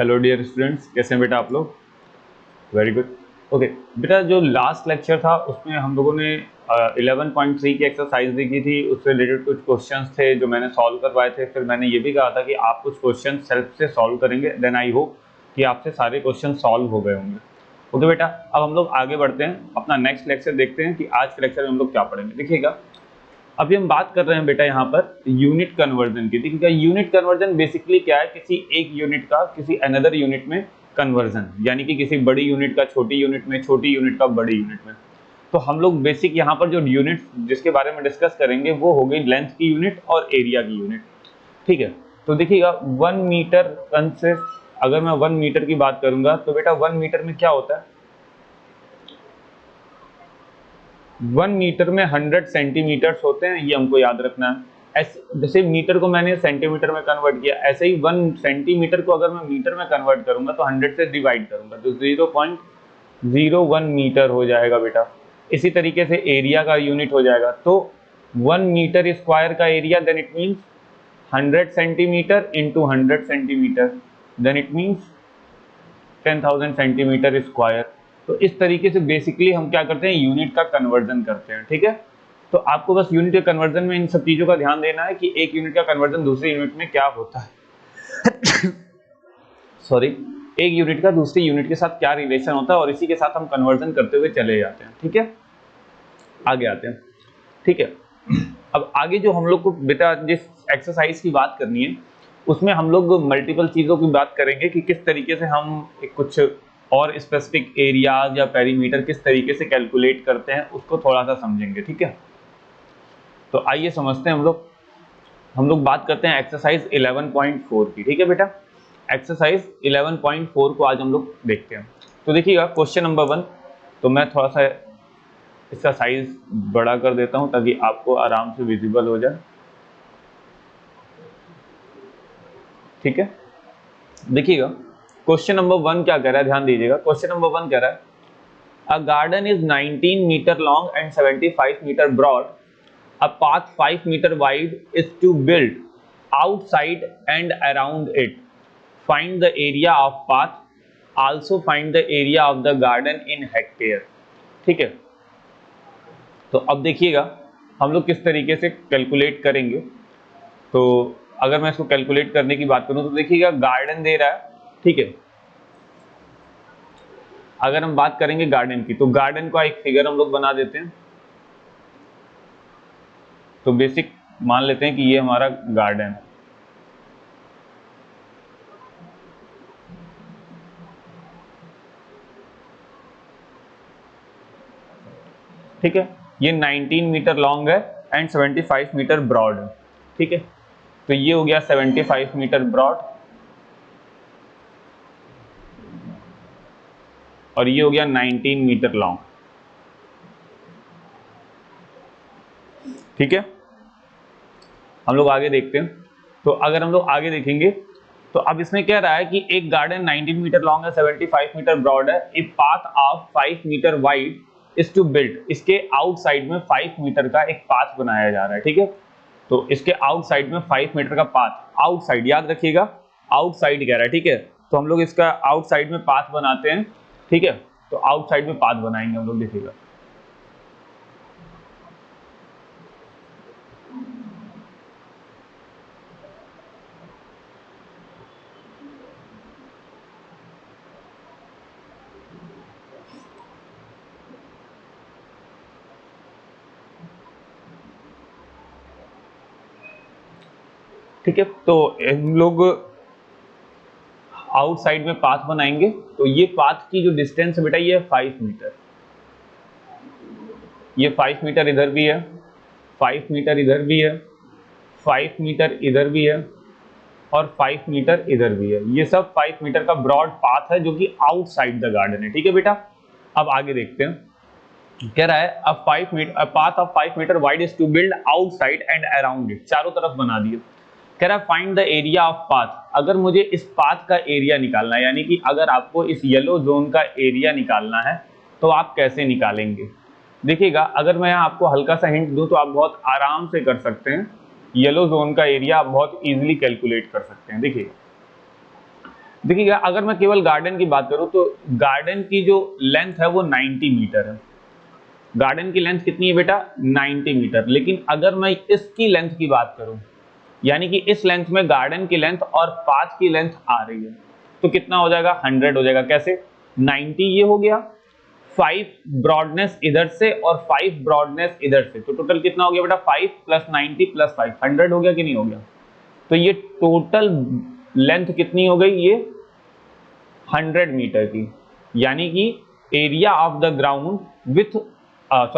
Hello dear students, कैसे हैं बेटा आप लोग? Very good. ओके बेटा, जो लास्ट लेक्चर था उसमें हम लोगों ने 11.3 की एक्सरसाइज देखी थी। उससे रिलेटेड कुछ क्वेश्चंस थे जो मैंने सॉल्व करवाए थे। फिर मैंने ये भी कहा था कि आप कुछ क्वेश्चन सेल्फ से सॉल्व करेंगे, देन आई होप कि आपसे सारे क्वेश्चन सॉल्व हो गए होंगे। ओके बेटा, अब हम लोग आगे बढ़ते हैं, अपना नेक्स्ट लेक्चर देखते हैं कि आज के लेक्चर में हम लोग क्या पढ़ेंगे। देखिएगा, अभी हम बात कर रहे हैं बेटा यहाँ पर यूनिट कन्वर्जन की। देखिएगा, यूनिट कन्वर्जन बेसिकली क्या है, किसी एक यूनिट का किसी अनदर यूनिट में कन्वर्जन, यानी कि किसी बड़ी यूनिट का छोटी यूनिट में, छोटी यूनिट का बड़ी यूनिट में। तो हम लोग बेसिक यहाँ पर जो यूनिट जिसके बारे में डिस्कस करेंगे वो हो गई लेंथ की यूनिट और एरिया की यूनिट। ठीक है, तो देखिएगा 1 मीटर से अगर मैं 1 मीटर की बात करूंगा तो बेटा 1 मीटर में क्या होता है, 1 मीटर में 100 सेंटीमीटर्स होते हैं, ये हमको याद रखना है। ऐसे जैसे मीटर को मैंने सेंटीमीटर में कन्वर्ट किया, ऐसे ही 1 सेंटीमीटर को अगर मैं मीटर में कन्वर्ट करूंगा तो 100 से डिवाइड करूंगा तो 0.01 मीटर हो जाएगा बेटा। इसी तरीके से एरिया का यूनिट हो जाएगा, तो 1 मीटर स्क्वायर का area then it means 100 centimetre into 100 centimetre, then it means 10,000 centimetre square. तो इस तरीके से बेसिकली हम क्या करते हैं, यूनिट का कन्वर्जन करते हैं। ठीक है, तो आपको बस यूनिट के कन्वर्जन में इन सब चीजों का ध्यान देना है कि एक यूनिट का कन्वर्जन दूसरी यूनिट में क्या होता है सॉरी, एक यूनिट का दूसरी यूनिट के साथ क्या रिलेशन होता है, और इसी के साथ हम कन्वर्जन करते हुए चले जाते हैं। ठीक है, आगे आते हैं। ठीक है, अब आगे जो हम लोग को बेटा जिस एक्सरसाइज की बात करनी है उसमें हम लोग मल्टीपल चीज़ों की बात करेंगे कि किस तरीके से हम कुछ और स्पेसिफिक एरियाज या पेरीमीटर किस तरीके से कैलकुलेट करते हैं, उसको थोड़ा सा समझेंगे। ठीक है, तो आइए समझते हैं। हम लोग बात करते हैं एक्सरसाइज 11.4 की। ठीक है बेटा, एक्सरसाइज 11.4 को आज हम लोग देखते हैं। तो देखिएगा क्वेश्चन नंबर 1, तो मैं थोड़ा सा इसका साइज बड़ा कर देता हूं ताकि आपको आराम से विजिबल हो जाए। ठीक है, देखिएगा क्वेश्चन नंबर 1 क्या कह रहा है, ध्यान दीजिएगा। क्वेश्चन नंबर 1 कह रहा है, a garden is 19 metre long and 75 metre broad, a path 5 metre wide is to build outside and around it, find the area of path, also find the area of the garden in hectare. ठीक है, तो अब देखिएगा हम लोग किस तरीके से कैलकुलेट करेंगे। तो अगर मैं इसको कैलकुलेट करने की बात करूं तो देखिएगा गार्डन दे रहा है। ठीक है, अगर हम बात करेंगे गार्डन की तो गार्डन का एक फिगर हम लोग बना देते हैं। तो बेसिक मान लेते हैं कि ये हमारा गार्डन है। ठीक है, ये 19 मीटर लॉन्ग है एंड 75 मीटर ब्रॉड है। ठीक है, तो ये हो गया 75 मीटर ब्रॉड और ये हो गया 19 मीटर लॉन्ग। ठीक है, हम लोग आगे देखते हैं। तो अगर हम लोग आगे देखेंगे तो अब इसमें कह रहा है कि एक गार्डन 19 मीटर लॉन्ग है, 75 मीटर ब्रॉड है, a path of 5 metre wide is to build, इसके आउटसाइड में 5 मीटर का एक पाथ बनाया जा रहा है। ठीक है, तो इसके आउटसाइड में 5 मीटर का पाथ, आउटसाइड याद रखिएगा, आउटसाइड कह रहा है। ठीक है, तो हम लोग इसका आउटसाइड में पाथ बनाते हैं। ठीक है, तो आउटसाइड में पाथ बनाएंगे हम लोग, देखिएगा। ठीक है, तो हम लोग आउटसाइड में पाथ बनाएंगे। तो ये पाथ की जो डिस्टेंस है बेटा ये है 5 मीटर, ये 5 मीटर इधर भी है, 5 मीटर इधर भी है, 5 मीटर इधर भी है और 5 मीटर इधर भी है। ये सब 5 मीटर का ब्रॉड पाथ है जो कि आउटसाइड द गार्डन है। ठीक है बेटा, अब आगे देखते हैं। कह रहा है अब 5 metre path of 5 metre wide is to build outside and around it, चारों तरफ बना दिए। कह रहा है find the area of path, अगर मुझे इस पाथ का एरिया निकालना है, यानी कि अगर आपको इस येलो जोन का एरिया निकालना है तो आप कैसे निकालेंगे। देखिएगा, अगर मैं आपको हल्का सा हिंट दूं तो आप बहुत आराम से कर सकते हैं। येलो जोन का एरिया आप बहुत इजीली कैलकुलेट कर सकते हैं। देखिए देखिएगा, अगर मैं केवल गार्डन की बात करूं तो गार्डन की जो लेंथ है वो 90 मीटर है। गार्डन की लेंथ कितनी है बेटा? 90 मीटर। लेकिन अगर मैं इसकी लेंथ की बात करूं, यानी कि इस लेंथ में गार्डन की लेंथ और पाथ की लेंथ आ रही है, तो कितना हो जाएगा? 100 हो जाएगा। कैसे? 90 ये हो गया, 5 ब्रॉडनेस इधर से और 5 ब्रॉडनेस इधर से, तो टोटल कितना हो गया बेटा? 5 प्लस 90 प्लस 5, 100 हो गया कि नहीं हो गया? तो ये टोटल लेंथ कितनी हो गई? ये 100 मीटर की, यानी कि area of the ground with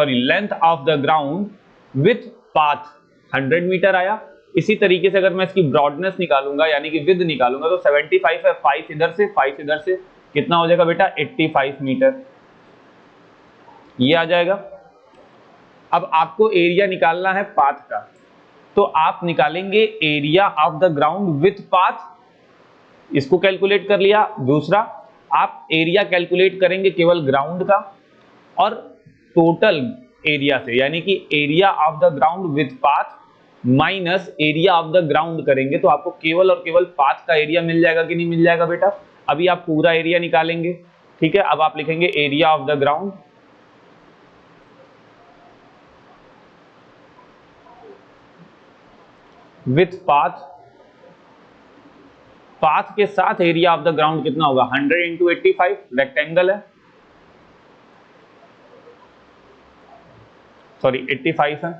length of the ground with path 100 metre आया। इसी तरीके से अगर मैं इसकी ब्रॉडनेस निकालूंगा, यानी कि विद निकालूंगा, तो 75 है, 5 इधर से 5 इधर से, कितना हो जाएगा बेटा? 85 मीटर, ये आ जाएगा। अब आपको एरिया निकालना है पाथ का, तो आप निकालेंगे area of the ground with path, इसको कैलकुलेट कर लिया। दूसरा, आप एरिया कैलकुलेट करेंगे केवल ग्राउंड का, और टोटल एरिया से, यानी कि area of the ground with path minus area of the ground करेंगे, तो आपको केवल और केवल पाथ का एरिया मिल जाएगा कि नहीं मिल जाएगा बेटा? अभी आप पूरा एरिया निकालेंगे, ठीक है। अब आप लिखेंगे area of the ground with path, path के साथ एरिया ऑफ द ग्राउंड कितना होगा? 100 इंटू 85, रेक्टेंगल है, सॉरी 85 है,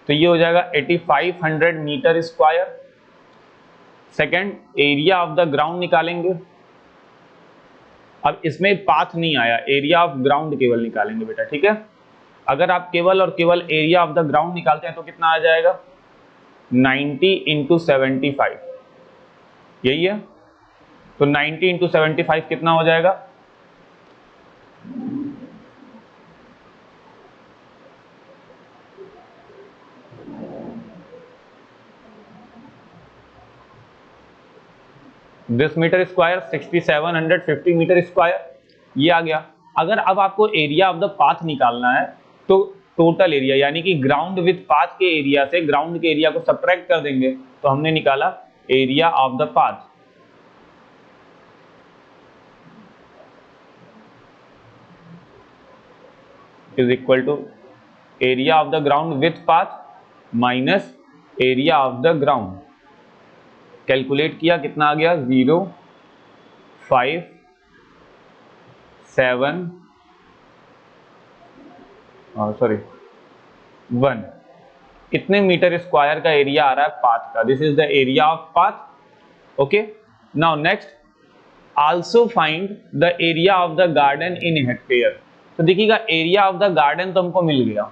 तो ये हो जाएगा 8500 metre square. Second, area of the ground निकालेंगे। अब इसमें पाथ नहीं आया, एरिया ऑफ ग्राउंड केवल निकालेंगे बेटा, ठीक है। अगर आप केवल और केवल एरिया ऑफ द ग्राउंड निकालते हैं तो कितना आ जाएगा? 90 इंटू 75, यही है। तो 90 इंटू 75 कितना हो जाएगा? This metre square 6750 metre square, ये आ गया। अगर अब आपको एरिया ऑफ द पाथ निकालना है, तो टोटल एरिया, यानी कि ग्राउंड विथ पाथ के एरिया से ग्राउंड के एरिया को सब्ट्रैक्ट कर देंगे, तो हमने निकाला area of the path is equal to area of the ground with path minus area of the ground. Calculate किया, कितना आ गया? 0, 5, 7 सॉरी 1। कितने मीटर स्क्वायर का एरिया आ रहा है पाथ का? This is the area of path. Okay, now next, also find the area of the garden in hectare. तो देखिएगा, एरिया ऑफ द गार्डन तो हमको मिल गया,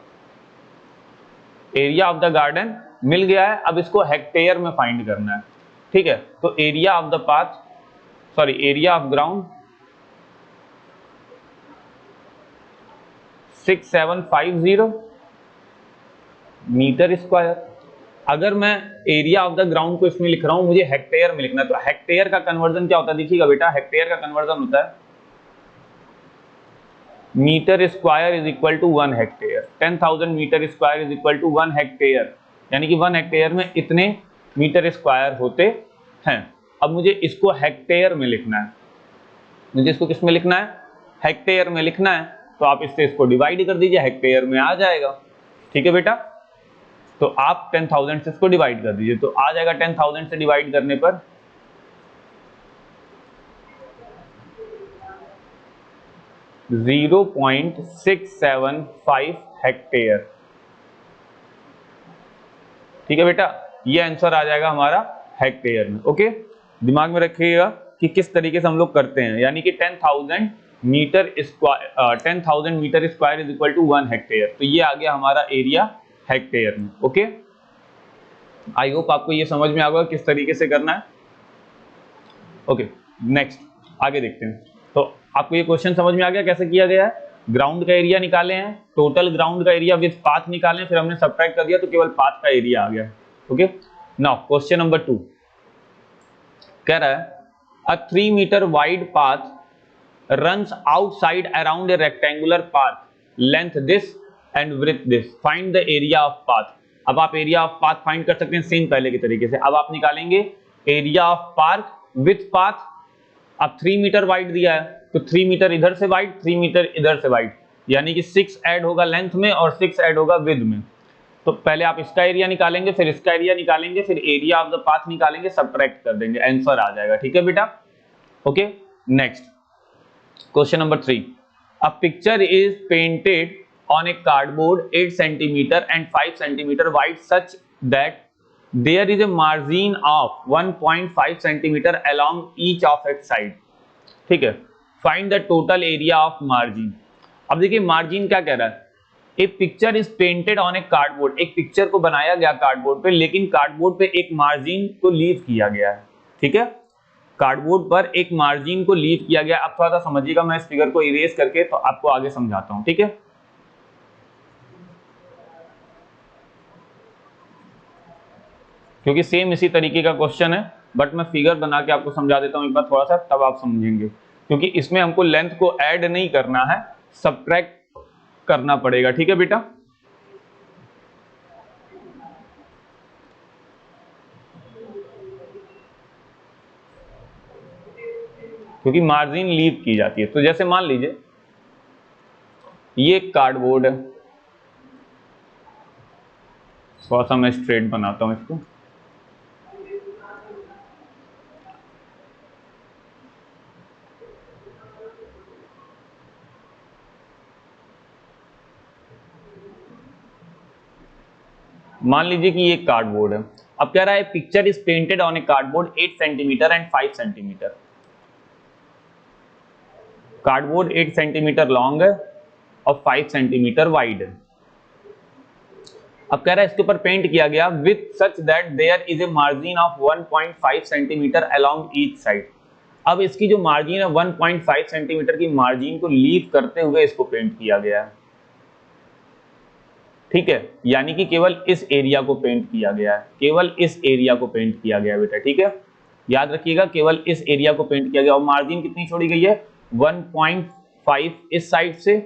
एरिया ऑफ द गार्डन मिल गया है। अब इसको हेक्टेयर में फाइंड करना है, ठीक है। तो area of the path, sorry area of ground 6750 metre square. अगर मैं एरिया ऑफ द ग्राउंड को इसमें लिख रहा हूं, मुझे हेक्टेयर में लिखना है, तो हेक्टेयर का कन्वर्जन क्या होता है? देखिएगा बेटा, हेक्टेयर का कन्वर्जन होता है metre square is equal to 1 hectare. 10,000 metre square is equal to 1 hectare, यानी कि 1 हेक्टेयर में इतने मीटर स्क्वायर होते हैं। अब मुझे इसको हेक्टेयर में लिखना है, मुझे इसको किस में लिखना है? हेक्टेयर में लिखना है। तो आप इससे इसको डिवाइड कर दीजिए, हेक्टेयर में आ जाएगा, ठीक है बेटा। तो आप 10,000 से इसको डिवाइड कर दीजिए, तो आ जाएगा 10,000 से डिवाइड करने पर 0.675 हेक्टेयर, ठीक है बेटा। ये आंसर आ जाएगा हमारा हेक्टेयर में। ओके, दिमाग में रखिएगा कि किस तरीके से हम लोग करते हैं, यानी कि 10,000 metre square is equal to 1 hectare. तो ये आ गया हमारा एरिया हेक्टेयर में। ओके, आई होप आपको ये समझ में आ गया किस तरीके से करना है। ओके, नेक्स्ट आगे देखते हैं। तो आपको ये क्वेश्चन समझ में आ गया कैसे किया गया है? ग्राउंड का एरिया निकाले हैं, टोटल ग्राउंड का एरिया विद पाथ निकाले, फिर हमने सब्ट्रैक्ट कर दिया तो केवल पाथ का एरिया आ गया। ओके, नाउ क्वेश्चन नंबर 2 कह रहा है uh 3 metre wide path runs outside around a rectangular path length this and width this, find the area of path। अब आप एरिया ऑफ पाथ फाइंड कर सकते हैं सेम पहले के तरीके से। अब आप निकालेंगे area of park with path. अब 3 मीटर वाइड दिया है तो 3 मीटर इधर से वाइड, 3 मीटर इधर से वाइड, यानी कि 6 ऐड होगा लेंथ में और 6 ऐड होगा विड्थ में। तो पहले आप इसका एरिया निकालेंगे, फिर इसका एरिया निकालेंगे, फिर एरिया ऑफ द पाथ निकालेंगे, सबट्रैक्ट कर देंगे, आंसर आ जाएगा। ठीक है बेटा, okay. Next question number 3, a picture is painted on a cardboard 8 centimeter and 5 centimeter wide such that there is a margin of 1.5 centimeter along each of its side। ठीक है, find the total area of margin। अब देखिए margin क्या कह रहा है, a picture is painted on a cardboard, एक picture को बनाया गया कार्डबोर्ड पे, लेकिन कार्डबोर्ड पे एक मार्जिन को लीव किया गया है। ठीक है, कार्डबोर्ड पर एक मार्जिन को लीव किया गया। अब थोड़ा सा समझिएगा, मैं इस फिगर को इरेज करके तो आपको आगे समझाता हूं। ठीक है, क्योंकि सेम इसी तरीके का क्वेश्चन है, बट मैं फिगर बना के आपको समझा देता हूं एक बार थोड़ा सा, तब आप समझेंगे। क्योंकि इसमें हमको लेंथ को ऐड नहीं करना है, सबट्रैक्ट करना पड़ेगा। ठीक है बेटा, क्योंकि मार्जिन लीव की जाती है। तो जैसे मान लीजिए ये कार्डबोर्ड है, थोड़ा सा मैं स्ट्रेट बनाता हूं इसको। मान लीजिए कि ये कार्डबोर्ड है। अब कह रहा है picture is painted on a cardboard 8 centimetre and 5 centimetre. Cardboard 8 centimetre long है और 5 सेंटीमीटर वाइड है। अब कह रहा है इसके ऊपर पेंट किया गया with such that there is a margin of 1.5 centimetre along each side. अब इसकी जो मार्जिन है 1.5 सेंटीमीटर की मार्जिन को लीव करते हुए इसको पेंट किया गया है। ठीक है, यानी कि केवल इस एरिया को पेंट किया गया है, केवल इस एरिया को पेंट किया गया बेटा। ठीक है, याद रखिएगा, केवल इस एरिया को पेंट किया गया। और मार्जिन कितनी छोड़ी गई है, 1.5 इस साइड से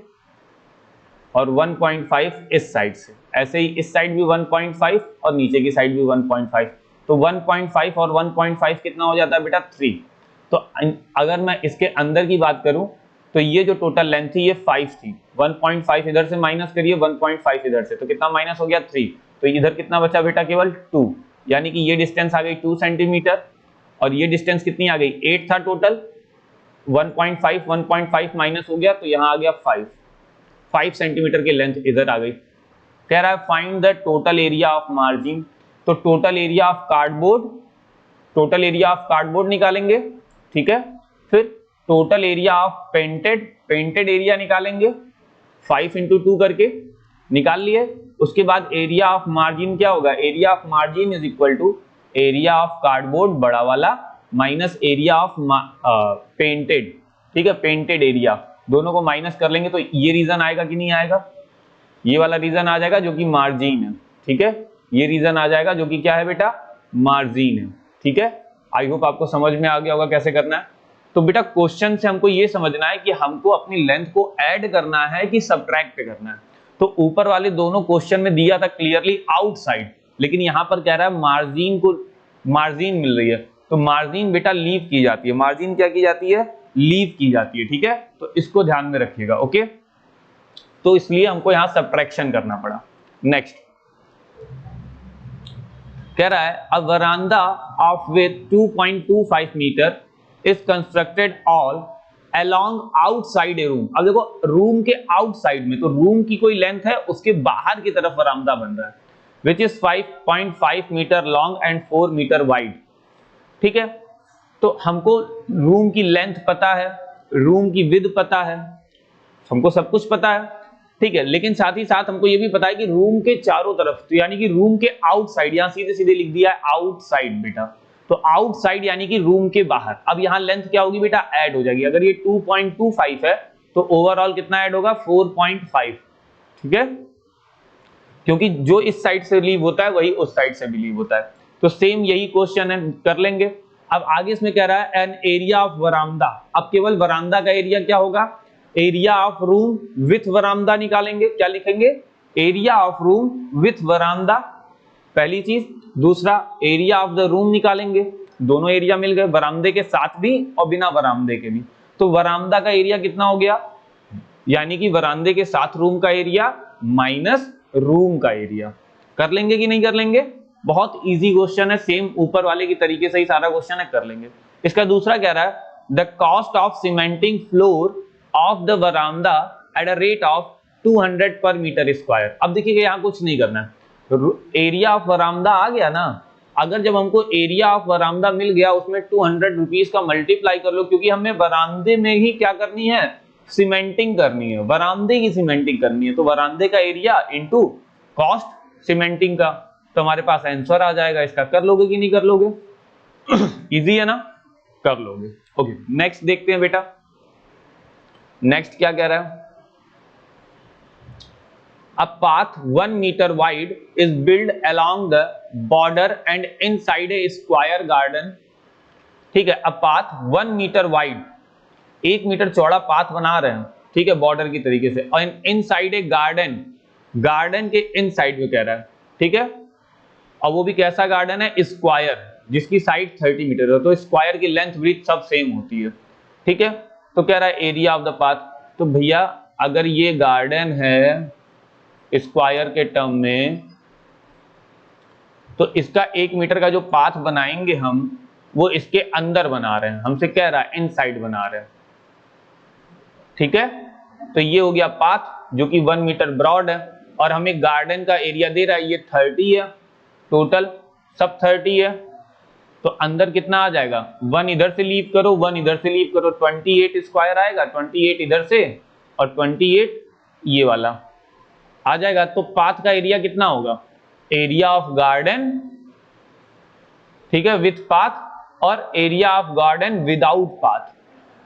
और 1.5 इस साइड से। ऐसे ही इस साइड भी 1.5 और नीचे की साइड भी 1.5। तो 1.5 और 1.5 कितना हो जाता है बेटा, 3। तो अगर मैं इसके अंदर की बात करूं तो ये जो टोटल लेंथ थी ये 5 थी। 1.5 इधर से माइनस करिए, 1.5 इधर से, तो कितना माइनस हो गया, 3। तो इधर कितना बचा बेटा, केवल 2। यानी कि ये डिस्टेंस आ गई 2 सेंटीमीटर और ये डिस्टेंस कितनी आ गई, 8 था टोटल। 1.5 माइनस हो गया तो यहाँ आ गया 5 सेंटीमीटर की लेंथ इधर आ गई। कह रहा है find the total area of margin. तो total area of cardboard, total area of cardboard निकालेंगे। ठीक है, फिर total area of painted area निकालेंगे, 5 × 2 करके निकाल लिए। उसके बाद एरिया ऑफ मार्जिन क्या होगा, area of margin is equal to area of cardboard बड़ा वाला माइनस एरिया ऑफ पेंटेड। ठीक है, पेंटेड एरिया, दोनों को माइनस कर लेंगे तो ये रीजन आएगा कि नहीं आएगा, ये वाला रीजन आ जाएगा जो कि मार्जिन है। ठीक है, ये रीजन आ जाएगा जो कि क्या है बेटा, मार्जिन है। ठीक है, आई होप आपको समझ में आ गया होगा कैसे करना है। तो बेटा क्वेश्चन से हमको ये समझना है कि हमको अपनी लेंथ को ऐड करना है कि सबट्रैक्ट करना है। तो ऊपर वाले दोनों क्वेश्चन में दिया था क्लियरली आउटसाइड, लेकिन यहां पर कह रहा है मार्जिन को, मार्जिन मिल रही है तो मार्जिन बेटा लीव की जाती है। मार्जिन क्या की जाती है, लीव की जाती है। ठीक है, तो इसको ध्यान में रखिएगा। ओके, तो इसलिए हमको यहां सबट्रैक्शन करना पड़ा। नेक्स्ट कह रहा है a veranda of width 2.25 metre is constructed all along outside a room. अब देखो रूम के आउटसाइड में, तो रूम की कोई लेंथ है, उसके बाहर की तरफ वरांडा बन रहा है, which is 5.5 metre long and 4 metre wide. ठीक है, तो हमको रूम की लेंथ पता है, रूम की विड्थ पता है, हमको सब कुछ पता है। ठीक है, लेकिन साथ ही साथ हमको ये भी पता है कि रूम के चारों तरफ, तो यानी कि रूम के आउटसाइड, यहां सीधे सीधे लिख दिया है आउटसाइड बेटा। तो आउटसाइड यानी कि रूम के बाहर। अब यहां लेंथ क्या होगी बेटा, ऐड हो जाएगी। अगर ये 2.25 है तो ओवरऑल कितना ऐड होगा, 4.5। ठीक है, क्योंकि जो इस साइड से लीव होता है वही उस साइड से भी लीव होता है। तो सेम यही क्वेश्चन है, कर लेंगे। अब आगे इसमें कह रहा है एन एरिया ऑफ वरांडा। अब केवल वरांडा का एरिया क्या होगा, एरिया ऑफ रूम विथ वरांडा निकालेंगे। क्या लिखेंगे, एरिया ऑफ रूम विथ वरांडा पहली चीज। दूसरा, एरिया ऑफ द रूम निकालेंगे, दोनों एरिया मिल गए, बरामदे के साथ भी और बिना बरामदे के भी। तो बरामदा का एरिया कितना हो गया, यानी कि बरामदे के साथ रूम का एरिया माइनस रूम का एरिया। कर लेंगे कि नहीं कर लेंगे? बहुत इजी क्वेश्चन है, सेम ऊपर वाले की तरीके से ही सारा क्वेश्चन है, कर लेंगे। इसका दूसरा कह रहा है the cost of cementing floor of the बरामदा एट अ रेट ऑफ 200 पर मीटर स्क्वायर। अब देखिएगा यहाँ कुछ नहीं करना है, एरिया ऑफ बरामदा आ गया ना। अगर जब हमको एरिया ऑफ बरामदा मिल गया उसमें 200 रुपीज का मल्टीप्लाई कर लो, क्योंकि हमें बरामदे में ही क्या करनी है, सीमेंटिंग करनी है, बरामदे की सीमेंटिंग करनी है। तो बरामदे का एरिया इंटू कॉस्ट सीमेंटिंग का, तो हमारे पास आंसर आ जाएगा इसका। कर लोगे कि नहीं कर लोगे? इजी है ना, कर लोगे। ओके, नेक्स्ट देखते हैं बेटा। नेक्स्ट क्या कह रहा है, a path 1 meter wide is built along the border and inside a square garden। ठीक है, a path 1 meter wide, 1 metre चौड़ा पाथ बना रहे हैं, ठीक है, बॉर्डर की तरीके से, और इनसाइड ए गार्डन, गार्डन के इनसाइड में कह रहा है, ठीक है। और वो भी कैसा गार्डन है, स्क्वायर, जिसकी साइड 30 मीटर है, तो स्क्वायर की लेंथ ब्रीथ सब सेम होती है, ठीक है। तो कह रहा है एरिया ऑफ द पाथ। तो भैया अगर ये गार्डन है स्क्वायर के टर्म में, तो इसका 1 मीटर का जो पाथ बनाएंगे हम, वो इसके अंदर बना रहे हैं, हमसे कह रहा है इनसाइड बना रहे हैं, ठीक है। तो ये हो गया पाथ जो कि 1 मीटर ब्रॉड है, और हमें गार्डन का एरिया दे रहा है, ये 30 है, टोटल सब 30 है। तो अंदर कितना आ जाएगा, 1 इधर से लीव करो, 1 इधर से लीव करो, 28 स्क्वायर आएगा, 28 इधर से और 28 ये वाला आ जाएगा। तो पाथ का एरिया कितना होगा, एरिया ऑफ गार्डन, ठीक है, विथ पाथ, और area of garden without path.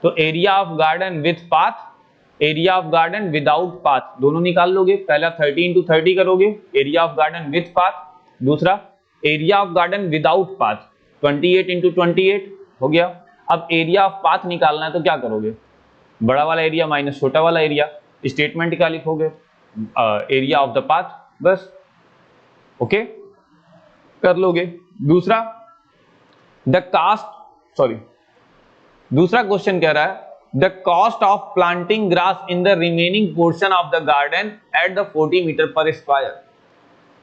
तो area of garden with path, area of garden without path, दोनों निकाल लोगे। पहला 30 × 30 करोगे, area of garden with path, दूसरा area of garden without path, 28 × 28 हो गया। अब एरिया ऑफ पाथ निकालना है तो क्या करोगे, बड़ा वाला एरिया माइनस छोटा वाला एरिया, स्टेटमेंट क्या लिखोगे, एरिया ऑफ द पाथ, बस। ओके, कर लोगे। दूसरा, द कास्ट, सॉरी, दूसरा क्वेश्चन कह रहा है the cost of planting grass in the remaining portion of the garden at the 40 metre per square.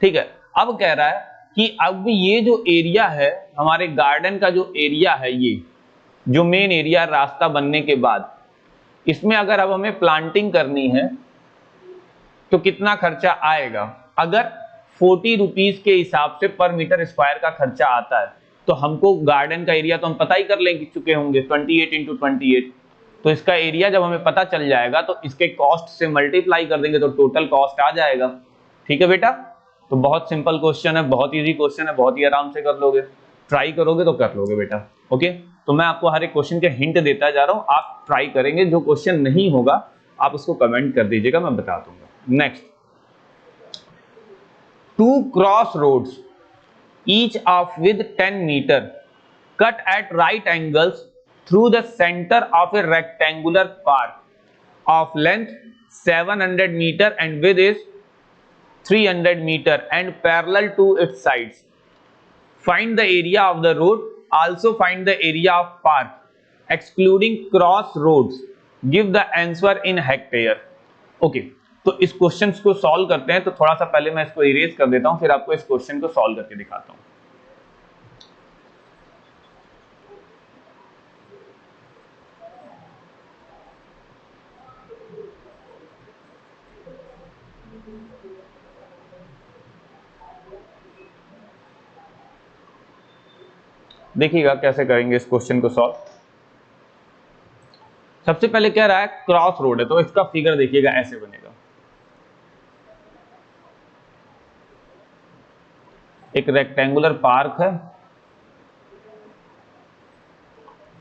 ठीक है, अब कह रहा है कि अब ये जो एरिया है हमारे गार्डन का, जो एरिया है, ये जो मेन एरिया रास्ता बनने के बाद, इसमें अगर अब हमें प्लांटिंग करनी है तो कितना खर्चा आएगा। अगर 40 रुपीज के हिसाब से पर मीटर स्क्वायर का खर्चा आता है, तो हमको गार्डन का एरिया तो हम पता ही कर लेंगे चुके होंगे, 28 × 28। तो इसका एरिया जब हमें पता चल जाएगा तो इसके कॉस्ट से मल्टीप्लाई कर देंगे तो टोटल कॉस्ट आ जाएगा। ठीक है बेटा, तो बहुत सिंपल क्वेश्चन है, बहुत इजी क्वेश्चन है, बहुत ही आराम से कर लोगे, ट्राई करोगे तो कर लोगे बेटा। ओके, तो मैं आपको हर एक क्वेश्चन के हिंट देता जा रहा हूं, आप ट्राई करेंगे, जो क्वेश्चन नहीं होगा आप उसको कमेंट कर दीजिएगा, मैं बता दूंगा। Next, 2 cross roads each of with 10 meter cut at right angles through the center of a rectangular park of length 700 meter and width is 300 meter and parallel to its sides. Find the area of the road, also find the area of park excluding cross roads. Give the answer in hectare. Okay, तो इस question को solve करते हैं। तो थोड़ा सा पहले मैं इसको इरेज कर देता हूं, फिर आपको इस क्वेश्चन को सॉल्व करके दिखाता हूं। देखिएगा कैसे करेंगे इस क्वेश्चन को सॉल्व। सबसे पहले कह रहा है क्रॉस रोड है, तो इसका फिगर देखिएगा ऐसे बनेगा, एक रेक्टेंगुलर पार्क है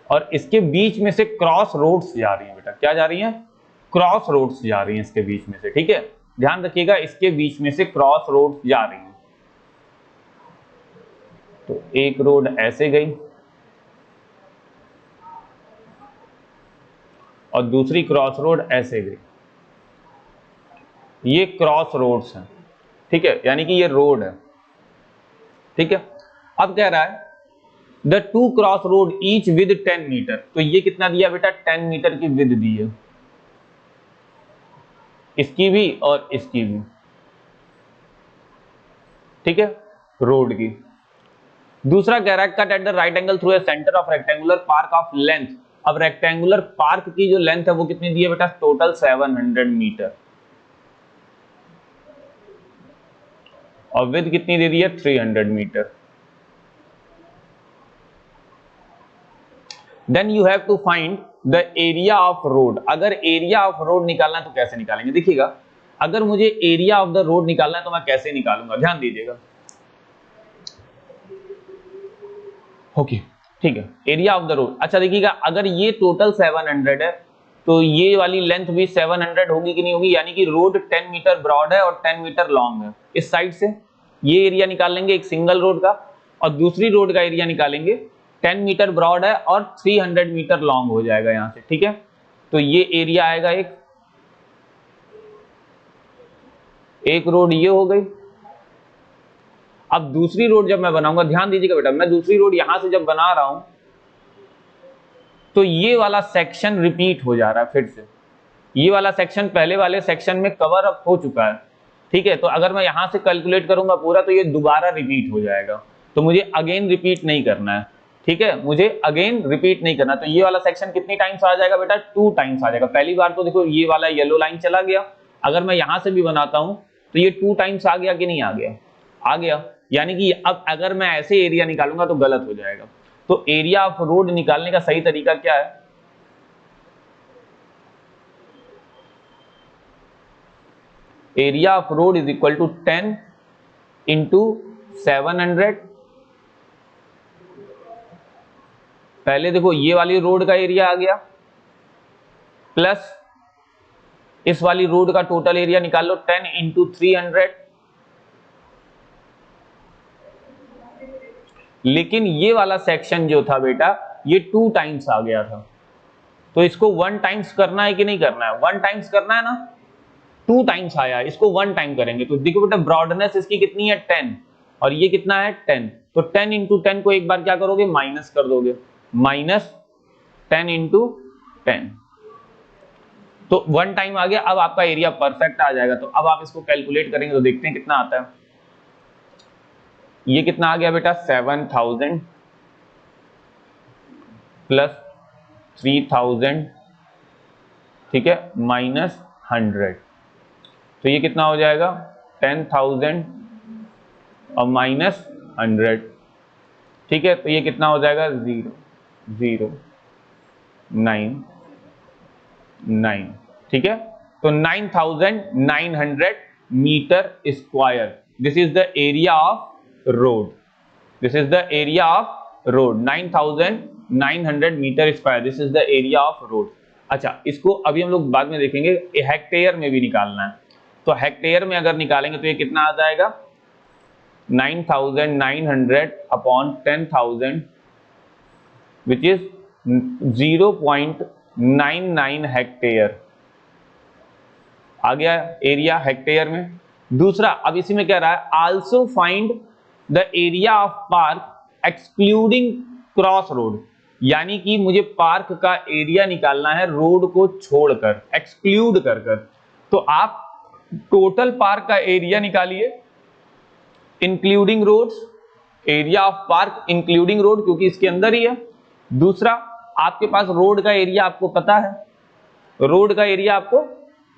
और इसके बीच में से क्रॉस रोड्स जा रही हैं बेटा। क्या जा रही हैं, क्रॉस रोड्स जा रही हैं इसके बीच में से। ठीक है, ध्यान रखिएगा, इसके बीच में से क्रॉस रोड्स जा रही हैं। तो एक रोड ऐसे गई और दूसरी क्रॉस रोड ऐसे गई, ये क्रॉस रोड्स हैं। ठीक है, यानी कि ये रोड है, ठीक है। अब कह रहा है the two cross road each with 10 metre, तो ये कितना दिया बेटा, 10 मीटर की विद दी है, इसकी भी और इसकी भी, ठीक है, रोड की। दूसरा कह रहा है cut at the right angle through a centre of rectangular park of length. अब रेक्टेंगुलर पार्क की जो लेंथ है वो कितनी दी है बेटा, टोटल 700 मीटर, और विद कितनी दे दी है, 300 metre. Then you have to find the area of road. अगर एरिया ऑफ रोड निकालना है तो कैसे निकालेंगे, देखिएगा, अगर मुझे एरिया ऑफ द रोड निकालना है तो मैं कैसे निकालूंगा, ध्यान दीजिएगा। ओके, ठीक है, एरिया ऑफ द रोड। अच्छा देखिएगा, अगर ये टोटल 700 है तो ये वाली लेंथ भी 700 होगी कि नहीं होगी, यानी कि रोड 10 मीटर ब्रॉड है और 10 मीटर लॉन्ग है। इस साइड से ये एरिया निकाल लेंगे एक सिंगल रोड का, और दूसरी रोड का एरिया निकालेंगे, 10 मीटर ब्रॉड है और 300 मीटर लॉन्ग हो जाएगा यहां से, ठीक है। तो ये एरिया आएगा एक रोड ये हो गई। अब दूसरी रोड जब मैं बनाऊंगा, ध्यान दीजिएगा बेटा, मैं दूसरी रोड यहां से जब बना रहा हूं तो ये वाला सेक्शन रिपीट हो जा रहा है फिर से, ये वाला सेक्शन पहले वाले सेक्शन में कवर अप हो चुका है, ठीक है। तो अगर मैं यहां से कैलकुलेट करूंगा पूरा तो ये दोबारा रिपीट हो जाएगा, तो मुझे अगेन रिपीट नहीं करना है, ठीक है, मुझे अगेन रिपीट नहीं करना। तो ये वाला सेक्शन कितनी टाइम्स आ जाएगा बेटा, 2 टाइम्स आ जाएगा। पहली बार तो देखो ये वाला येलो लाइन चला गया, अगर मैं यहां से भी बनाता हूं तो ये 2 टाइम्स आ गया कि नहीं आ गया, आ गया। यानी कि अब अगर मैं ऐसे एरिया निकालूंगा तो गलत हो जाएगा। तो एरिया ऑफ रोड निकालने का सही तरीका क्या है, area of road is equal to 10 into 700। पहले देखो ये वाली रोड का एरिया आ गया, प्लस इस वाली रोड का टोटल एरिया निकाल लो, 10 इंटू 300। लेकिन ये वाला सेक्शन जो था बेटा ये 2 टाइम्स आ गया था, तो इसको 1 टाइम्स करना है कि नहीं करना है, 1 टाइम्स करना है ना, 2 टाइम्स आया, इसको 1 टाइम करेंगे। तो देखो बेटा ब्रॉडनेस इसकी कितनी है, 10, और ये कितना है, 10। तो 10 इंटू 10 को एक बार क्या करोगे, माइनस कर दोगे, माइनस 10 इंटू 10, तो 1 टाइम आ गया। अब आपका एरिया परफेक्ट आ जाएगा। तो अब आप इसको कैलकुलेट करेंगे तो देखते हैं कितना आता है। ये कितना आ गया बेटा, 7000 प्लस 3000, ठीक है, माइनस 100, तो ये कितना हो जाएगा, 10,000 और माइनस 100, ठीक है। तो ये कितना हो जाएगा, 0,099, ठीक है। तो 9,900 metre square, this is the area of road, this is the area of road, 9,900 metre square, this is the area of road. अच्छा, इसको अभी हम लोग बाद में देखेंगे, हेक्टेयर में भी निकालना है। तो हेक्टेयर में अगर निकालेंगे तो ये कितना आ जाएगा, 9,900 अपॉन 10,000 विच इज 0.99 हेक्टेयर आ गया एरिया हेक्टेयर में। दूसरा, अब इसी में क्या रहा है, also find the area of park excluding cross road, यानी कि मुझे पार्क का एरिया निकालना है रोड को छोड़कर, एक्सक्लूड कर। तो आप टोटल पार्क का एरिया निकालिए including roads, area of park including road, क्योंकि इसके अंदर ही है। दूसरा, आपके पास रोड का एरिया आपको पता है, रोड का एरिया आपको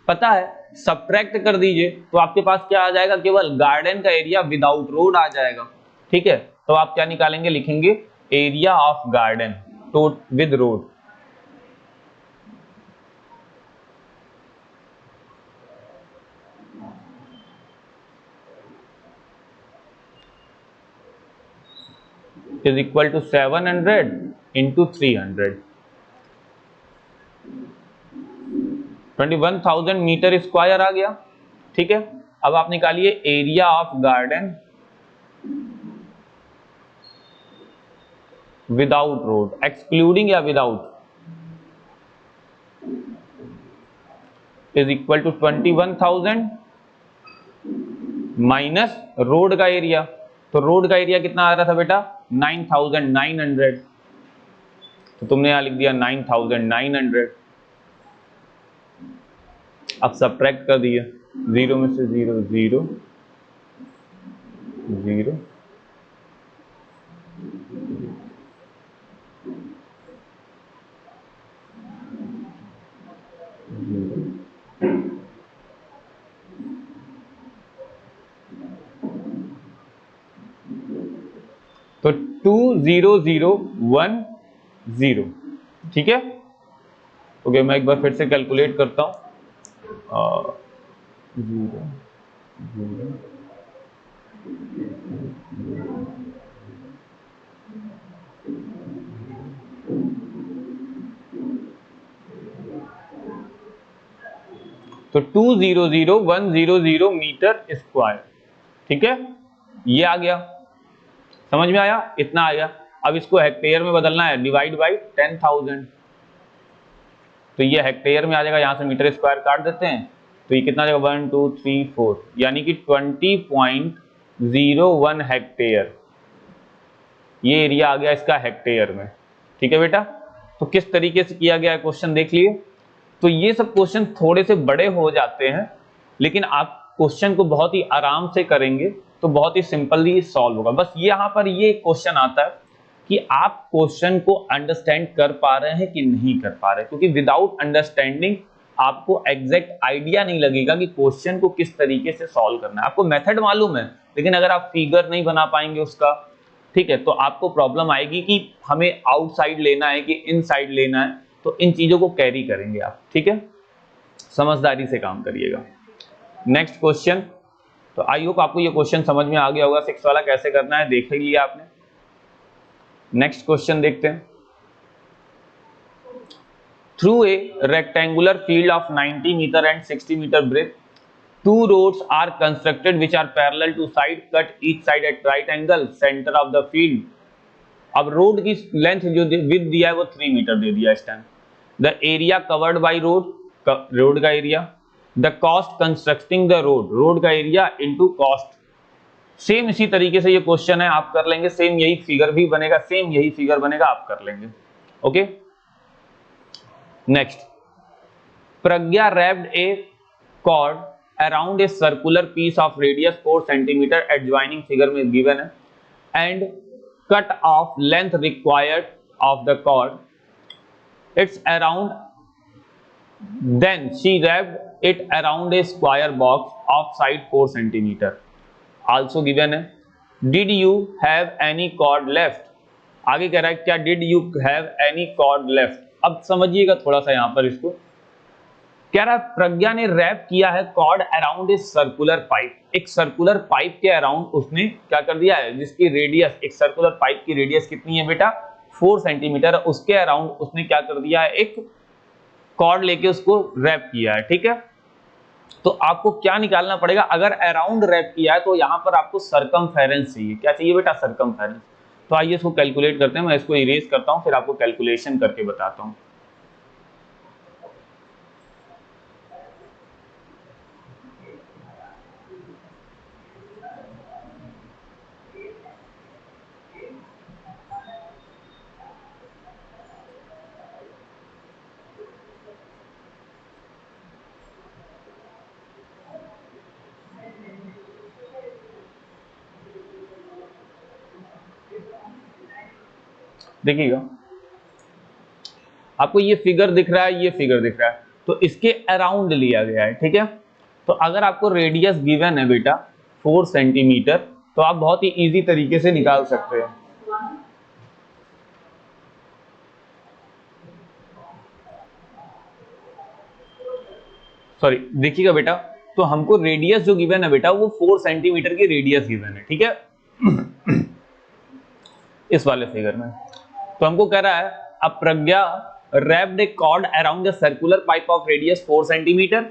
पता है, सब्ट्रैक्ट कर दीजिए तो आपके पास क्या आ जाएगा, केवल गार्डन का एरिया विदाउट रोड आ जाएगा, ठीक है। तो आप क्या निकालेंगे, लिखेंगे area of garden with road, is equal to 700 into 300, 21,000 metre square आ गया, ठीक है। अब आप निकालिए area of garden without road, excluding या without, is equal to 21,000 minus road का एरिया, तो रोड का एरिया कितना आ रहा था बेटा 9900, तो तुमने यहां लिख दिया 9900। अब सब्ट्रैक्ट कर दिया, 0 में से 0 0 0 तो 20010, ठीक है। ओके, मैं एक बार फिर से कैलकुलेट करता हूं। 0 0 तो 2001000 मीटर स्क्वायर, ठीक है, ये आ गया, समझ में आया, इतना आ गया। अब इसको हेक्टेयर में बदलना है, डिवाइड बाई 10,000, तो ये हेक्टेयर में आ जाएगा, यहां से मीटर स्क्वायर काट देते हैं, तो ये कितना आ जाएगा 1 2 3 4, यानी कि 20.01 हेक्टेयर, ये एरिया आ गया इसका हेक्टेयर में, ठीक है बेटा। तो किस तरीके से किया गया है क्वेश्चन देख लिए। तो ये सब क्वेश्चन थोड़े से बड़े हो जाते हैं, लेकिन आप क्वेश्चन को बहुत ही आराम से करेंगे तो बहुत ही सिंपली सॉल्व होगा। बस यहाँ पर ये क्वेश्चन आता है कि आप क्वेश्चन को अंडरस्टैंड कर पा रहे हैं कि नहीं कर पा रहे, क्योंकि विदाउट अंडरस्टैंडिंग आपको एग्जैक्ट आइडिया नहीं लगेगा कि क्वेश्चन को किस तरीके से सॉल्व करना है। आपको मेथड मालूम है, लेकिन अगर आप फिगर नहीं बना पाएंगे उसका, ठीक है, तो आपको प्रॉब्लम आएगी कि हमें आउटसाइड लेना है कि इनसाइड लेना है, तो इन चीजों को कैरी करेंगे आप, ठीक है, समझदारी से काम करिएगा। नेक्स्ट क्वेश्चन, तो आई होप आपको ये क्वेश्चन समझ में आ गया होगा, 6 वाला कैसे करना है देख लिया आपने। नेक्स्ट क्वेश्चन देखते हैं। Through a rectangular field of 90 metre and 60 metre breadth, two roads are constructed which are parallel to side, cut each side at right angle, center of the field। अब रोड की length जो width दिया है वो 3 metre दे दिया इस time. The area covered by road, road का area, the cost constructing the road, road का एरिया इनटू कॉस्ट। सेम इसी तरीके से ये क्वेश्चन है, आप कर लेंगे, सेम यही फिगर भी बनेगा, सेम यही फिगर बनेगा, आप कर लेंगे। Okay, next, Pragya wrapped a cord around a circular piece of radius 4 cm adjoining figure में given है, and cut off length required of the cord, it's around, then she wrapped it around a square box of side 4 cm also given है। did you have any cord left, आगे कह रहा है क्या did you have any cord left। अब समझिएगा थोड़ा सा यहां पर इसको, कह रहा है प्रज्ञा ने रैप किया है cord around a circular pipe, एक सर्कुलर पाइप के अराउंड उसने क्या कर दिया है, जिसकी रेडियस, एक सर्कुलर पाइप की रेडियस कितनी है बेटा 4 सेंटीमीटर, उसके अराउंड उसने क्या कर दिया है, एक कॉर्ड लेके उसको रैप किया है, ठीक है। तो आपको क्या निकालना पड़ेगा, अगर अराउंड रैप किया है तो यहां पर आपको सरकमफेरेंस चाहिए, क्या चाहिए बेटा, सरकमफेरेंस। तो आइए इसको कैलकुलेट करते हैं, मैं इसको इरेज करता हूं फिर आपको कैलकुलेशन करके बताता हूं। देखिएगा, आपको ये फिगर दिख रहा है, ये फिगर दिख रहा है, तो इसके अराउंड लिया गया है, ठीक है। तो अगर आपको रेडियस गिवन है बेटा 4 सेंटीमीटर, तो आप बहुत ही इजी तरीके से निकाल सकते हैं। सॉरी, देखिएगा बेटा, तो हमको रेडियस जो गिवन है बेटा वो 4 सेंटीमीटर की रेडियस गिवन है, ठीक है, इस वाले फिगर में। तो हमको कह रहा है अब प्रज्ञा wrapped a cord around a circular pipe of radius 4 cm,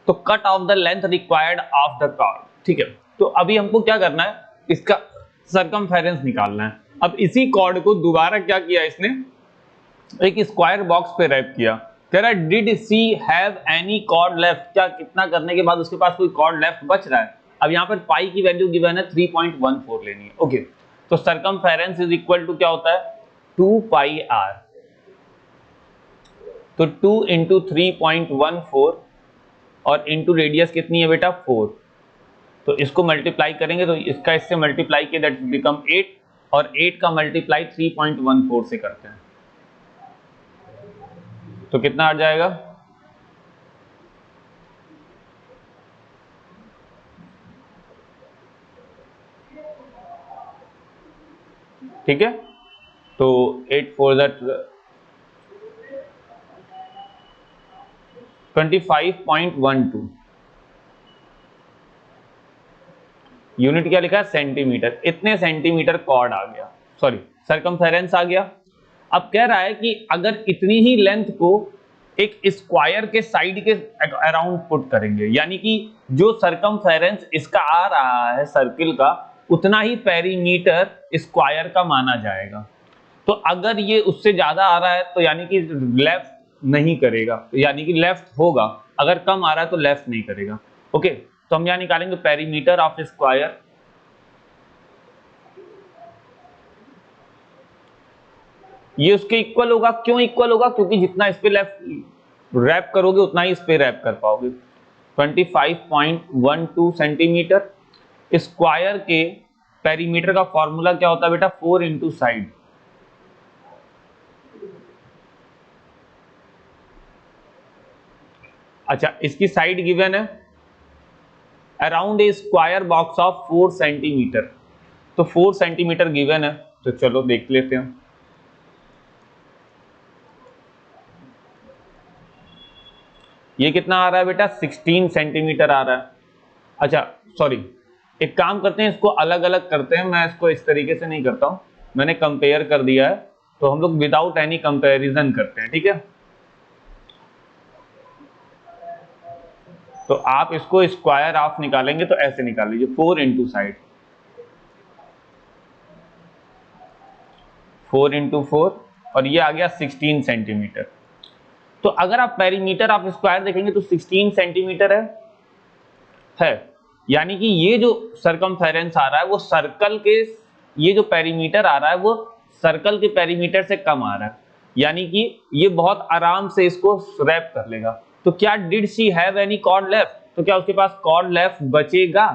तो cut off the length required of the cord, ठीक है। तो अभी हमको क्या करना है, इसका सरकमफेरेंस निकालना है। अब इसी कॉर्ड को दोबारा क्या किया इसने, एक स्क्वायर बॉक्स पे रैप किया। कह रहा है did she have any cord left, क्या कितना करने के बाद उसके पास कोई कॉर्ड लेफ्ट बच रहा है। अब यहाँ पर पाई की वैल्यू गिवन है 3.14 लेनी है। ओके, तो सरकमफेरेंस इज इक्वल टू क्या होता है 2 पाई आर, तो 2 इंटू 3.14 और इंटू रेडियस कितनी है बेटा 4, तो इसको मल्टीप्लाई करेंगे तो इसका इससे मल्टीप्लाई किया दैट बिकम 8 और 8 का मल्टीप्लाई 3.14 से करते हैं तो कितना आ जाएगा, ठीक है। तो 8 4 25.12 यूनिट क्या लिखा है सेंटीमीटर, इतने सेंटीमीटर कॉर्ड आ गया, सॉरी सरकमफेरेंस आ गया। अब कह रहा है कि अगर इतनी ही लेंथ को एक स्क्वायर के साइड के अराउंड पुट करेंगे, यानी कि जो सरकमफेरेंस इसका आ रहा है सर्किल का उतना ही पेरीमीटर स्क्वायर का माना जाएगा। तो अगर ये उससे ज्यादा आ रहा है तो यानी कि लेफ्ट नहीं करेगा, यानी कि लेफ्ट होगा, अगर कम आ रहा है तो लेफ्ट नहीं करेगा। ओके, तो हम यहां निकालेंगे पेरीमीटर ऑफ स्क्वायर, ये उसके इक्वल होगा। क्यों इक्वल होगा, क्योंकि जितना इस पे लेफ्ट रैप करोगे उतना ही इस पे रैप कर पाओगे। 25.12 सेंटीमीटर, स्क्वायर के पेरीमीटर का फॉर्मूला क्या होता है बेटा 4 इंटू साइड, अच्छा इसकी साइड गिवन है around a square box of 4 centimetre, तो 4 सेंटीमीटर गिवन है, तो चलो देख लेते हैं। ये कितना आ रहा है बेटा 16 सेंटीमीटर आ रहा है। अच्छा सॉरी, एक काम करते हैं इसको अलग अलग करते हैं, मैं इसको इस तरीके से नहीं करता हूं, मैंने कंपेयर कर दिया है, तो हम लोग विदाउट एनी कंपैरिजन करते हैं, ठीक है। तो आप इसको स्क्वायर ऑफ निकालेंगे तो ऐसे निकाल लीजिए 4 इंटू साइड, 4 इंटू 4 और ये आ गया 16 सेंटीमीटर। तो अगर आप पेरीमीटर ऑफ स्क्वायर देखेंगे तो 16 सेंटीमीटर है, यानी कि ये जो सरकमफेरेंस आ रहा है वो सर्कल के, ये जो पेरीमीटर आ रहा है वो सर्कल के पेरीमीटर से कम आ रहा है, यानी कि ये बहुत आराम से इसको रैप कर लेगा। तो क्या did she have any cord left, तो क्या उसके पास कॉर्ड लेफ्ट बचेगा।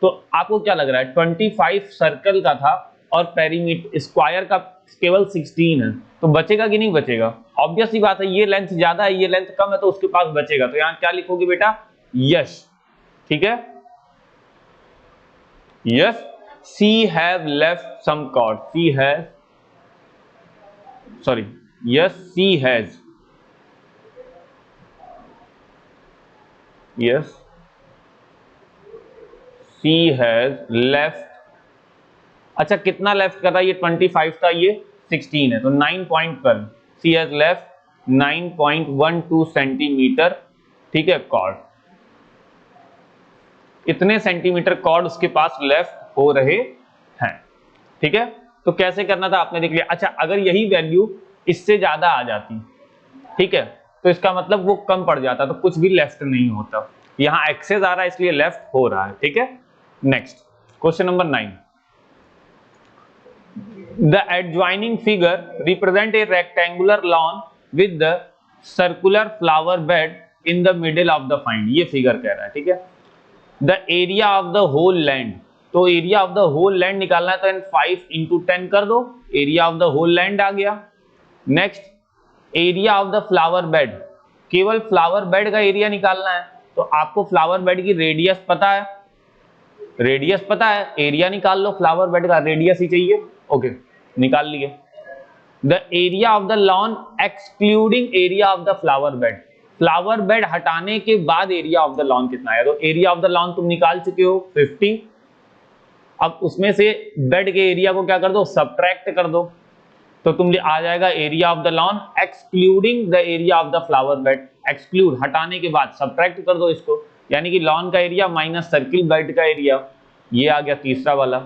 तो आपको क्या लग रहा है 25 सर्कल का था और पेरीमीटर स्क्वायर का केवल 16 है, तो बचेगा कि नहीं बचेगा, ऑब्वियस सी बात है, ये लेंथ ज्यादा है ये लेंथ कम है तो उसके पास बचेगा। तो यहां क्या लिखोगे बेटा यस, ठीक है, yes she have left some cord, she has, sorry yes she has, yes she has left, अच्छा कितना लेफ्ट कर रहा है, ये 25 था ये 16 है तो 9.12, she has left 9.12 सेंटीमीटर, ठीक है कॉर्ड, इतने सेंटीमीटर कॉर्ड उसके पास लेफ्ट हो रहे हैं, ठीक है। तो कैसे करना था आपने देख लिया। अच्छा अगर यही वैल्यू इससे ज्यादा आ जाती, ठीक है, तो इसका मतलब वो कम पड़ जाता, तो कुछ भी लेफ्ट नहीं होता, यहां एक्सेस आ रहा है इसलिए लेफ्ट हो रहा है, ठीक है। Next question number 9, the adjoining figure represent a rectangular lawn with the circular flower bed in the middle of the find, ये फिगर कह रहा है, ठीक है। The area of the whole land, तो area of the whole land निकालना है तो 5 इंटू 10 कर दो, area of the whole land आ गया। Next area of the flower bed, केवल फ्लावर बेड का एरिया निकालना है, तो आपको फ्लावर बेड की रेडियस पता है, रेडियस पता है, एरिया निकाल लो, फ्लावर बेड का रेडियस ही चाहिए, ओके निकाल लिए। The area of the lawn excluding area of the flower bed, flower bed हटाने के बाद एरिया ऑफ द लॉन कितना है, तो एरिया ऑफ द लॉन तुम निकाल चुके हो 50, अब उसमें से बेड के एरिया को क्या कर दो सब्ट्रैक्ट कर दो, तो तुम आ जाएगा area of the lawn excluding the area of the flower bed, exclude हटाने के बाद सब्ट्रैक्ट कर दो इसको, यानी कि लॉन का एरिया माइनस सर्किल बेड का एरिया, ये आ गया तीसरा वाला।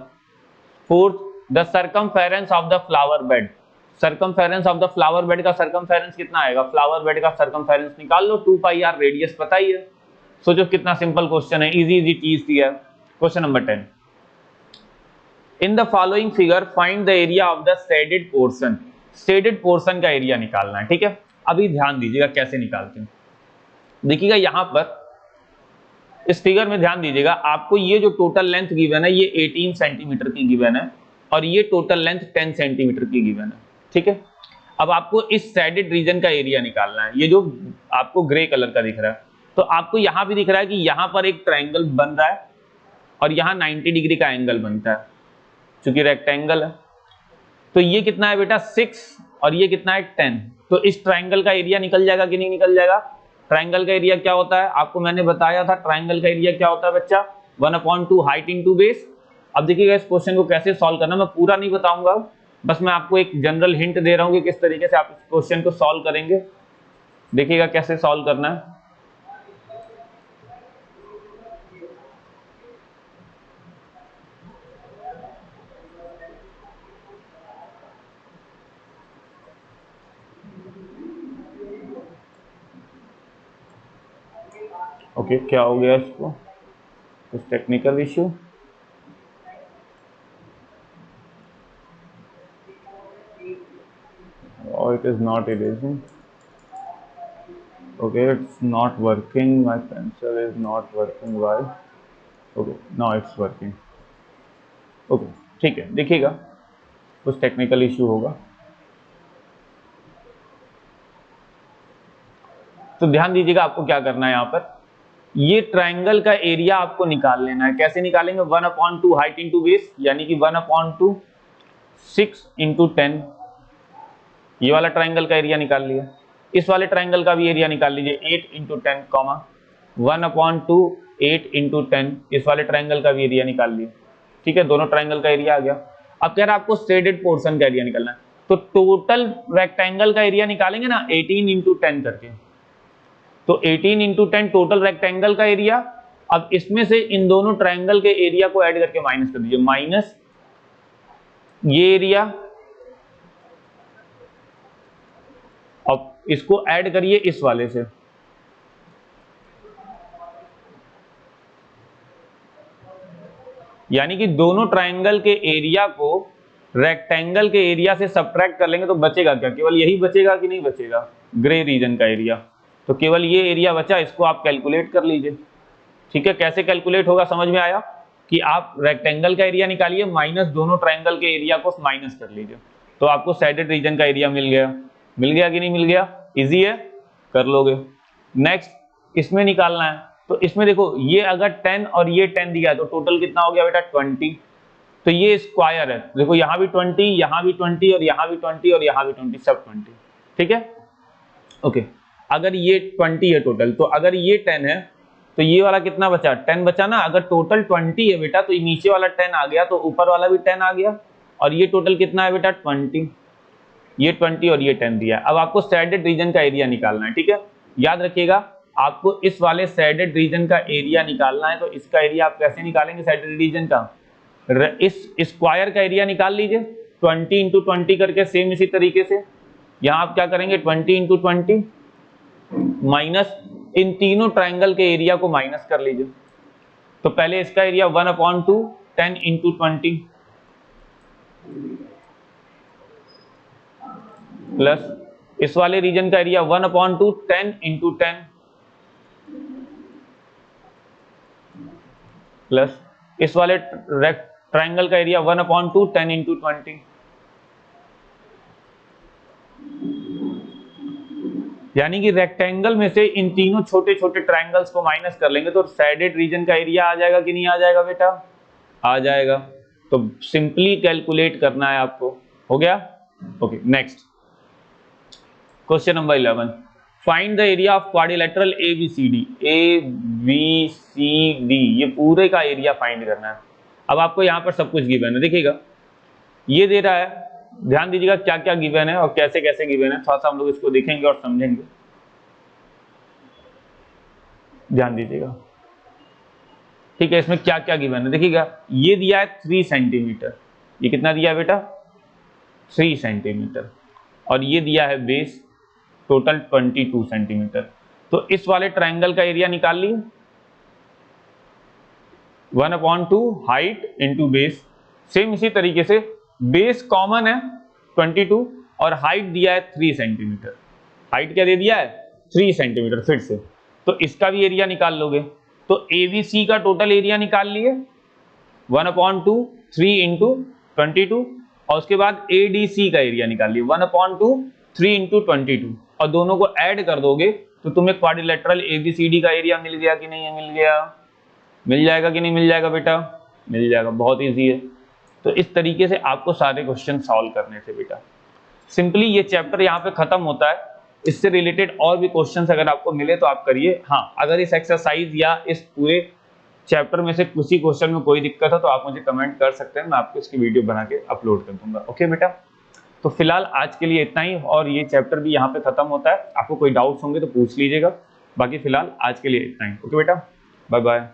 Fourth the circumference of the flower bed, circumference of the flower bed का सर्कमफेरेंस कितना आएगा, फ्लावर बेड का सर्कमफेरेंस निकाल लो 2 पाई आर, रेडियस पता ही है। सोचो कितना सिंपल क्वेश्चन है, इजी इजी चीज दिया है। Question number 10, in the following figure find the area of the shaded portion. Shaded portion का एरिया निकालना है, ठीक है। अभी ध्यान दीजिएगा कैसे निकालते हैं। देखिएगा यहां पर इस फिगर में ध्यान दीजिएगा, आपको ये जो टोटल लेंथ गिवन है ये 18 सेंटीमीटर की गिवन है और ये टोटल लेंथ 10 सेंटीमीटर की गिवन है, ठीक है। अब आपको इस शेडेड रीजन का एरिया निकालना है, ये जो आपको ग्रे कलर का दिख रहा है, तो आपको यहां भी दिख रहा है कि यहां पर एक ट्रायंगल बन रहा है और यहां 90 डिग्री का एंगल बनता है, चूंकि रेक्टेंगल है। तो ये कितना है बेटा 6 और ये कितना है 10। तो इस ट्रायंगल का एरिया निकल जाएगा कि नहीं निकल जाएगा। ट्रायंगल का एरिया क्या होता है, आपको मैंने बताया था ट्रायंगल का एरिया क्या होता है बच्चा, 1/2 हाइट इंटू बेस। अब देखिएगा इस क्वेश्चन को कैसे सॉल्व करना, मैं पूरा नहीं बताऊंगा, बस मैं आपको एक जनरल हिंट दे रहा हूं कि किस तरीके से आप इस क्वेश्चन को सॉल्व करेंगे। देखिएगा कैसे सॉल्व करना है। ओके, क्या हो गया इसको, कुछ technical issue. Oh, it is not erasing. Okay, it's not working. My pencil is not working. Why? Okay, now it's working. Okay, ठीक है, देखिएगा कुछ टेक्निकल इश्यू होगा। तो ध्यान दीजिएगा आपको क्या करना है, यहाँ पर ये ट्रायंगल का एरिया आपको निकाल लेना है। कैसे निकालेंगे, 1/2 हाइट इंटू बेस, यानी कि 1/2 6 इंटू 10। ये वाला ट्रायंगल का एरिया निकाल लिया। इस वाले ट्रायंगल का भी एरिया निकाल लीजिए, 8 इंटू 10 कॉमा 1/2 8 इंटू 10। इस वाले ट्रायंगल का भी एरिया निकाल लिया, ठीक है। दोनों ट्रायंगल का एरिया आ गया। अब कह रहा है आपको शेडेड पोर्शन का एरिया निकालना है, तो टोटल रेक्टेंगल का एरिया निकालेंगे ना 18 इंटू 10 करके। तो 18 इंटू 10 टोटल रेक्टेंगल का एरिया। अब इसमें से इन दोनों ट्रायंगल के एरिया को ऐड करके माइनस कर दीजिए, माइनस ये एरिया, अब इसको ऐड करिए इस वाले से, यानी कि दोनों ट्रायंगल के एरिया को रेक्टेंगल के एरिया से सब्ट्रैक्ट कर लेंगे तो बचेगा क्या, केवल यही बचेगा कि नहीं बचेगा, ग्रे रीजन का एरिया। तो केवल ये एरिया बचा, इसको आप कैलकुलेट कर लीजिए, ठीक है। कैसे कैलकुलेट होगा समझ में आया, कि आप रेक्टेंगल का एरिया निकालिए माइनस दोनों ट्रायंगल के एरिया को माइनस कर लीजिए, तो आपको शेडेड रीजन का एरिया मिल गया। मिल गया कि नहीं मिल गया, इजी है, कर लोगे। नेक्स्ट इसमें निकालना है, तो इसमें देखो ये अगर 10 और ये 10 दिया है तो टोटल कितना हो गया बेटा 20। तो ये स्क्वायर है, देखो यहाँ भी 20, यहाँ भी 20 और यहाँ भी 20 और यहाँ भी 20, सब 20, ठीक है। ओके, अगर ये 20 है टोटल, तो अगर ये 10 है तो ये वाला कितना बचा, 10 बचा ना। अगर टोटल 20 है बेटा तो ये नीचे वाला 10 आ गया, तो ऊपर वाला भी 10 आ गया, और ये टोटल कितना है बेटा 20। ये 20 और ये 10 दिया। अब आपको शेडेड रीजन का एरिया निकालना है, ठीक है। याद रखिएगा आपको इस वाले शेडेड रीजन का एरिया निकालना है। तो इसका एरिया आप कैसे निकालेंगे शेडेड रीजन का, इस स्क्वायर का एरिया निकाल लीजिए 20 इंटू 20 करके। सेम इसी तरीके से यहाँ आप क्या करेंगे 20 इंटू 20 माइनस इन तीनों ट्रायंगल के एरिया को माइनस कर लीजिए। तो पहले इसका एरिया 1/2 10 इंटू 20 प्लस इस वाले रीजन का एरिया 1/2 10 इंटू 10 प्लस इस वाले ट्रायंगल का एरिया 1/2 10 इंटू 20। यानी कि रेक्टेंगल में से इन तीनों छोटे छोटे ट्रायंगल्स को माइनस कर लेंगे तो शेडेड रीजन का एरिया आ जाएगा कि नहीं आ जाएगा बेटा, आ जाएगा। तो सिंपली कैलकुलेट करना है आपको, हो गया। Okay, next question number 11, find the area of quadrilateral ABCD। ABCD ये पूरे का एरिया फाइंड करना है। अब आपको यहाँ पर सब कुछ गिवन है, देखिएगा ये दे रहा है, ध्यान दीजिएगा क्या क्या गिवन है और कैसे कैसे गिवन है, थोड़ा सा हम लोग इसको देखेंगे और समझेंगे। ध्यान दीजिएगा, ठीक है। इसमें क्या क्या गिवन है देखिएगा, ये दिया है 3 सेंटीमीटर, ये कितना दिया है बेटा 3 सेंटीमीटर, और ये दिया है बेस टोटल 22 सेंटीमीटर। तो इस वाले ट्रायंगल का एरिया निकाल लिए, 1/2 हाइट इंटू बेस। सेम इसी तरीके से बेस कॉमन है 22 और हाइट दिया है 3 सेंटीमीटर। हाइट क्या दे दिया है 3 सेंटीमीटर फिर से, तो इसका भी एरिया निकाल लोगे। तो ABC का टोटल एरिया निकाल लिए 1/2 3 इंटू 22 और उसके बाद ADC का एरिया निकाल लिए 1/2 3 इंटू 22 और दोनों को ऐड कर दोगे तो तुम्हें क्वाड्रिलेटरल ABCD का एरिया मिल गया कि नहीं है? मिल गया। मिल जाएगा कि नहीं मिल जाएगा बेटा? मिल जाएगा, बहुत ईजी है। तो इस तरीके से आपको सारे क्वेश्चन सॉल्व करने थे बेटा। सिंपली ये चैप्टर यहाँ पे खत्म होता है। इससे रिलेटेड और भी क्वेश्चंस अगर आपको मिले तो आप करिए। हाँ, अगर इस एक्सरसाइज या इस पूरे चैप्टर में से किसी क्वेश्चन में कोई दिक्कत है तो आप मुझे कमेंट कर सकते हैं, मैं आपको इसकी वीडियो बना के अपलोड कर दूंगा। ओके बेटा, तो फिलहाल आज के लिए इतना ही और ये चैप्टर भी यहाँ पे खत्म होता है। आपको कोई डाउट्स होंगे तो पूछ लीजिएगा, बाकी फिलहाल आज के लिए इतना ही। ओके बेटा, बाय बाय।